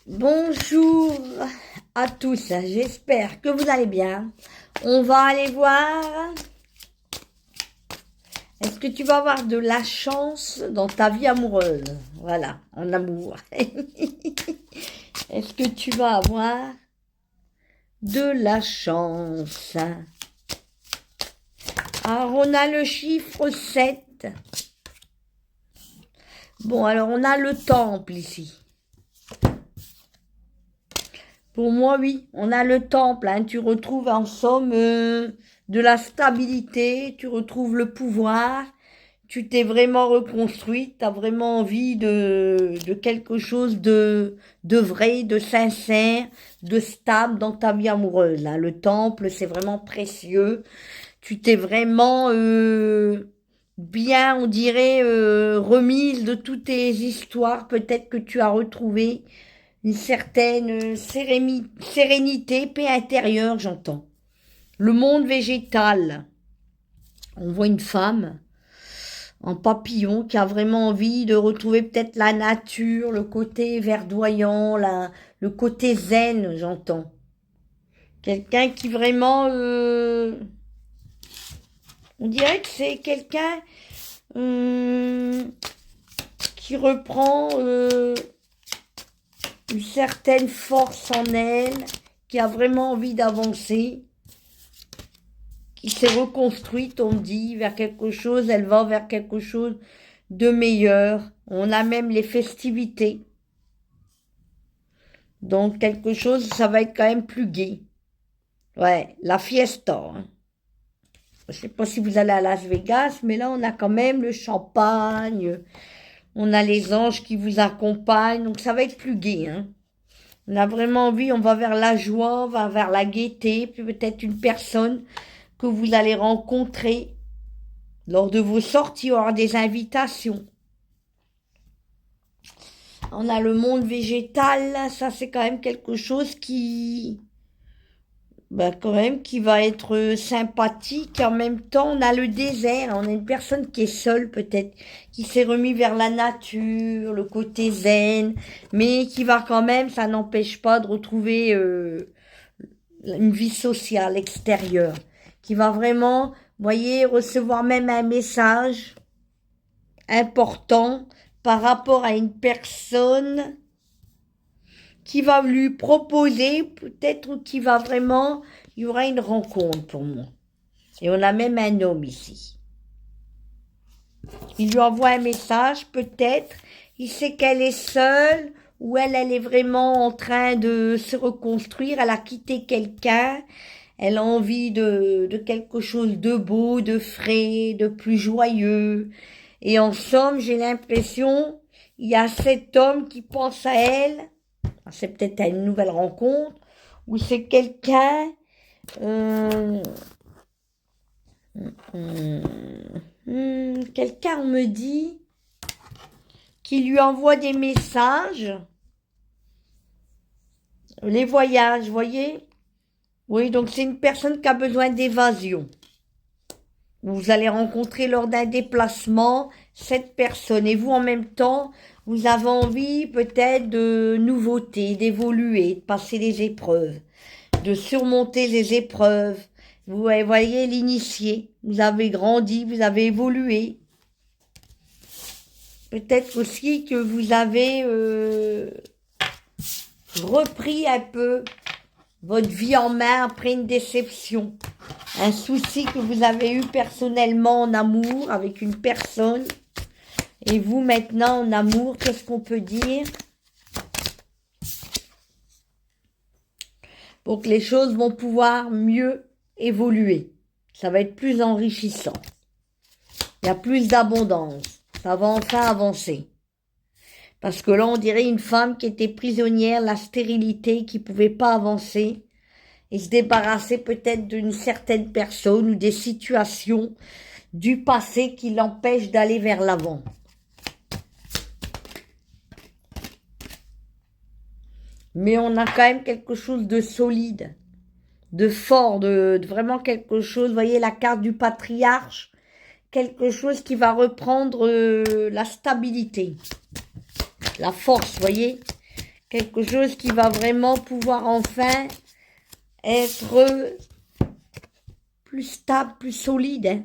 Bonjour à tous, j'espère que vous allez bien. On va aller voir. Est-ce que tu vas avoir de la chance dans ta vie amoureuse? Voilà, en amour. Est-ce que tu vas avoir de la chance? Alors, on a le chiffre 7. Bon, alors on a le temple ici. Pour moi, oui, on a le temple. Hein. Tu retrouves en somme de la stabilité, tu retrouves le pouvoir, tu t'es vraiment reconstruite, tu as vraiment envie de quelque chose de vrai, de sincère, de stable dans ta vie amoureuse. Là. Le temple, c'est vraiment précieux. Tu t'es vraiment bien, on dirait, remise de toutes tes histoires, peut-être que tu as retrouvé une certaine sérénité, paix intérieure, j'entends. Le monde végétal, on voit une femme en papillon qui a vraiment envie de retrouver peut-être la nature, le côté verdoyant, le côté zen, j'entends. Quelqu'un qui vraiment, on dirait que c'est quelqu'un qui reprend une certaine force en elle, qui a vraiment envie d'avancer, qui s'est reconstruite, on dit, vers quelque chose, elle va vers quelque chose de meilleur. On a même les festivités. Donc quelque chose, ça va être quand même plus gai. Ouais, la fiesta. Hein. Je ne sais pas si vous allez à Las Vegas, mais là on a quand même le champagne, on a les anges qui vous accompagnent, donc ça va être plus gai. Hein. On a vraiment envie, on va vers la joie, on va vers la gaieté, puis peut-être une personne que vous allez rencontrer lors de vos sorties, aura des invitations. On a le monde végétal, là, ça c'est quand même quelque chose qui, quand même, qui va être sympathique. En même temps, on a le désert, on a une personne qui est seule peut-être, qui s'est remis vers la nature, le côté zen, mais qui va quand même, ça n'empêche pas de retrouver une vie sociale extérieure, qui va vraiment, voyez, recevoir même un message important par rapport à une personne qui va lui proposer, peut-être qui va vraiment, il y aura une rencontre pour moi. Et on a même un homme ici. Il lui envoie un message, peut-être, il sait qu'elle est seule, ou elle est vraiment en train de se reconstruire, elle a quitté quelqu'un, elle a envie de quelque chose de beau, de frais, de plus joyeux. Et en somme, j'ai l'impression, il y a cet homme qui pense à elle, c'est peut-être à une nouvelle rencontre, ou c'est quelqu'un quelqu'un, on me dit, qui lui envoie des messages, les voyages, voyez. Oui, donc c'est une personne qui a besoin d'évasion. Vous allez rencontrer lors d'un déplacement cette personne et vous en même temps, vous avez envie peut-être de nouveautés, d'évoluer, de passer les épreuves, de surmonter les épreuves. Vous voyez l'initié, vous avez grandi, vous avez évolué. Peut-être aussi que vous avez repris un peu votre vie en main après une déception. Un souci que vous avez eu personnellement en amour avec une personne. Et vous maintenant en amour, qu'est-ce qu'on peut dire? Pour que les choses vont pouvoir mieux évoluer. Ça va être plus enrichissant. Il y a plus d'abondance. Ça va enfin avancer. Parce que là, on dirait une femme qui était prisonnière, la stérilité, qui pouvait pas avancer et se débarrasser peut-être d'une certaine personne ou des situations du passé qui l'empêchent d'aller vers l'avant. Mais on a quand même quelque chose de solide, de fort, de vraiment quelque chose, vous voyez la carte du patriarche, quelque chose qui va reprendre la stabilité, la force, voyez, quelque chose qui va vraiment pouvoir enfin être plus stable, plus solide, hein.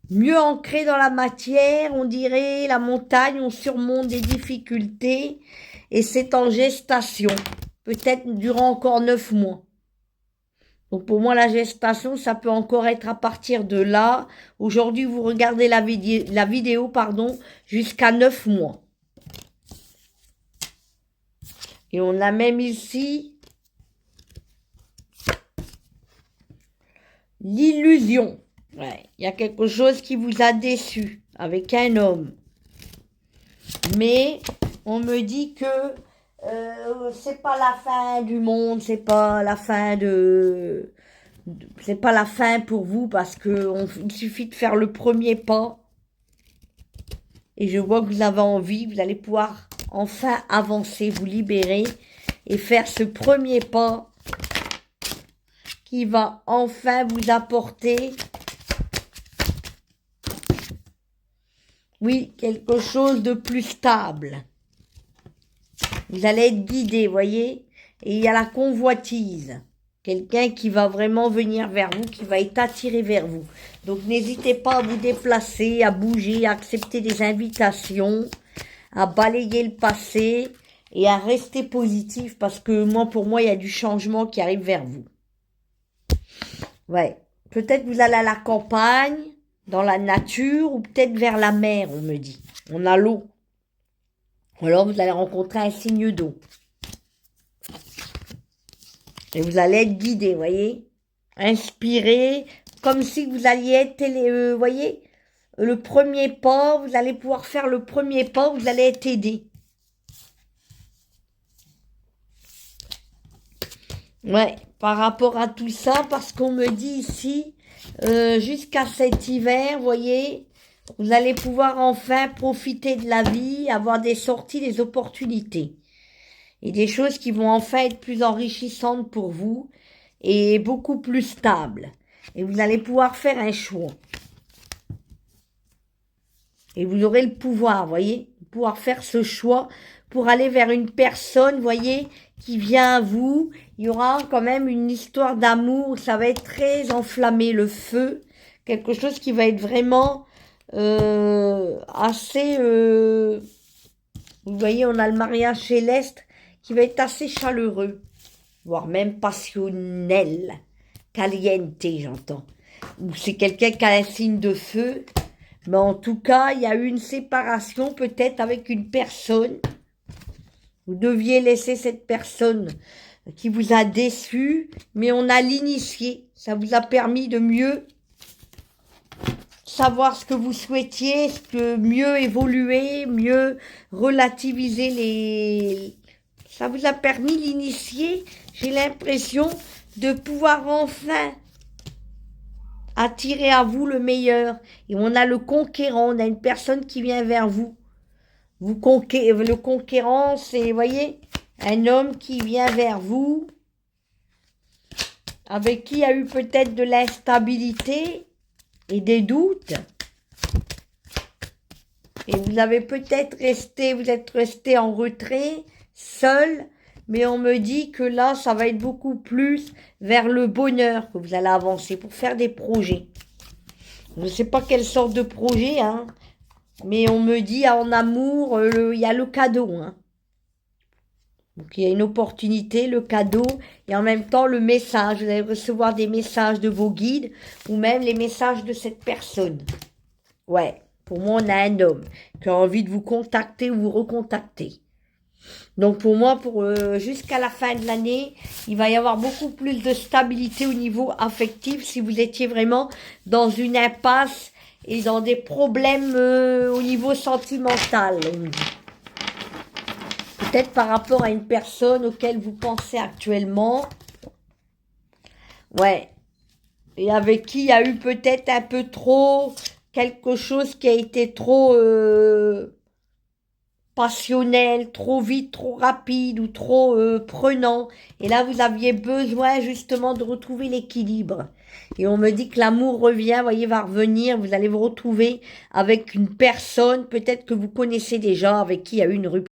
Mieux ancré dans la matière, on dirait la montagne, on surmonte des difficultés et c'est en gestation, peut-être durant encore 9 mois. Donc pour moi, la gestation, ça peut encore être à partir de là. Aujourd'hui, vous regardez la vidéo, jusqu'à 9 mois. Et on a même ici l'illusion. Ouais, il y a quelque chose qui vous a déçu avec un homme. Mais on me dit que c'est pas la fin du monde, c'est pas la fin c'est pas la fin pour vous parce que il suffit de faire le premier pas. Et je vois que vous avez envie, vous allez pouvoir enfin avancer, vous libérer et faire ce premier pas qui va enfin vous apporter, oui, quelque chose de plus stable. Vous allez être guidé, voyez. Et il y a la convoitise. Quelqu'un qui va vraiment venir vers vous, qui va être attiré vers vous. Donc n'hésitez pas à vous déplacer, à bouger, à accepter des invitations, à balayer le passé et à rester positif parce que pour moi, il y a du changement qui arrive vers vous. Ouais. Peut-être vous allez à la campagne, dans la nature ou peut-être vers la mer, on me dit. On a l'eau. Ou alors vous allez rencontrer un signe d'eau. Et vous allez être guidé, voyez. Inspiré, comme si vous alliez être, voyez, le premier pas, vous allez pouvoir faire le premier pas, vous allez être aidé. Ouais, par rapport à tout ça, parce qu'on me dit ici, jusqu'à cet hiver, voyez, vous allez pouvoir enfin profiter de la vie, avoir des sorties, des opportunités. Et des choses qui vont enfin être plus enrichissantes pour vous et beaucoup plus stables. Et vous allez pouvoir faire un choix. Et vous aurez le pouvoir, voyez, pouvoir faire ce choix pour aller vers une personne, voyez, qui vient à vous. Il y aura quand même une histoire d'amour, ça va être très enflammé, le feu. Quelque chose qui va être vraiment assez... vous voyez, on a le mariage céleste qui va être assez chaleureux, voire même passionnel, caliente, j'entends. Ou c'est quelqu'un qui a un signe de feu, mais en tout cas, il y a eu une séparation peut-être avec une personne. Vous deviez laisser cette personne qui vous a déçu, mais on a l'initié. Ça vous a permis de mieux savoir ce que vous souhaitiez, mieux évoluer, mieux relativiser Ça vous a permis l'initier, j'ai l'impression, de pouvoir enfin attirer à vous le meilleur. Et on a le conquérant, on a une personne qui vient vers vous. Le conquérant, c'est, voyez, un homme qui vient vers vous, avec qui il y a eu peut-être de l'instabilité et des doutes. Et vous avez peut-être vous êtes resté en retrait, seul, mais on me dit que là, ça va être beaucoup plus vers le bonheur que vous allez avancer pour faire des projets. Je ne sais pas quelle sorte de projet, hein, mais on me dit en amour, il y a le cadeau, hein. Donc il y a une opportunité, le cadeau, et en même temps le message. Vous allez recevoir des messages de vos guides, ou même les messages de cette personne. Ouais, pour moi, on a un homme qui a envie de vous contacter ou vous recontacter. Donc pour moi, jusqu'à la fin de l'année, il va y avoir beaucoup plus de stabilité au niveau affectif si vous étiez vraiment dans une impasse et dans des problèmes au niveau sentimental. Peut-être par rapport à une personne auquel vous pensez actuellement. Ouais. Et avec qui il y a eu peut-être un peu trop quelque chose qui a été trop passionnel, trop vite, trop rapide ou trop prenant. Et là, vous aviez besoin justement de retrouver l'équilibre. Et on me dit que l'amour revient, voyez, va revenir. Vous allez vous retrouver avec une personne, peut-être que vous connaissez déjà, avec qui il y a eu une rupture.